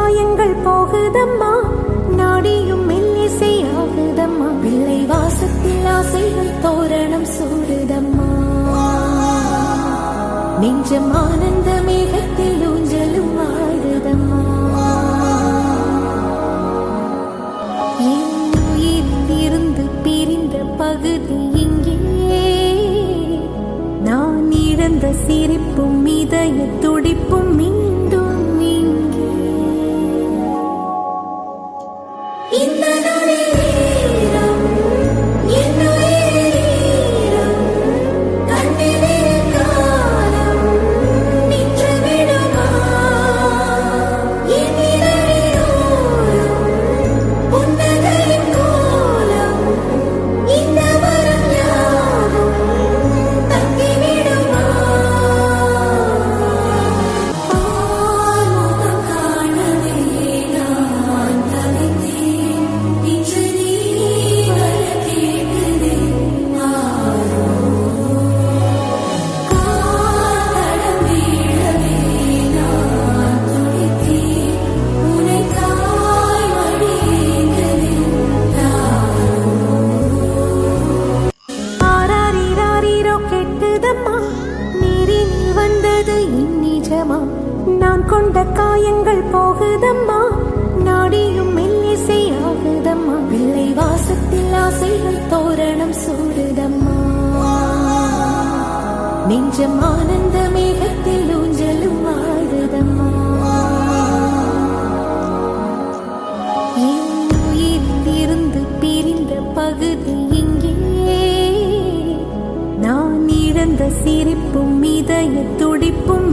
காயங்கள் போகுதம்மா, நாடியும் மெல்லிசையாகுதம்மா, பிள்ளை வாசத்தில் ஆசைகள் தோரணம் சூடுதம்மா, நெஞ்சம் ஆனந்த மேகத்தில் ஊஞ்சலும் ஆடுதம்மா. என் உயிரிலிருந்து பிரிந்த பகுதி இங்கே, நான் இழந்த சிரிப்பும் இதய துடிப்பும் மீண்டும் இங்கே. இந்த நொடியிலும் என் உயிரிலும் கண்ணிலே காலம் நின்று விடுமா, என் இதழிலோரம் புன்னகையின் கோலம், இந்த வரம் யாவும் தங்கிவிடுமா. ஆறுமுகம் காணவே நான் தவித்தேன், இன்று நீ வர கேட்குதே ஆரோ. காதடம் வீழவே நான் துடித்தேன், உனை தாய் மடியேந்ததே தாரோ. ஆராரிராரிரோ கெட்டுதம்மா, நீரினில் வந்தது இந்நிஜமா, நான் கொண்ட காயங்கள் போகுதம்மா, நாடியும் மெல்லிசையாகுதம்மா, பிள்ளை வாசத்தில் ஆசைகள் தோரணம் சூடுதம்மா, நெஞ்சம் ஆனந்த மேகத்தில் ஊஞ்சலும் ஆடுதம்மா. என் உயிரிலிருந்து பிரிந்த பகுதி இங்கே, நான் இழந்த சிரிப்பும் இதய துடிப்பும்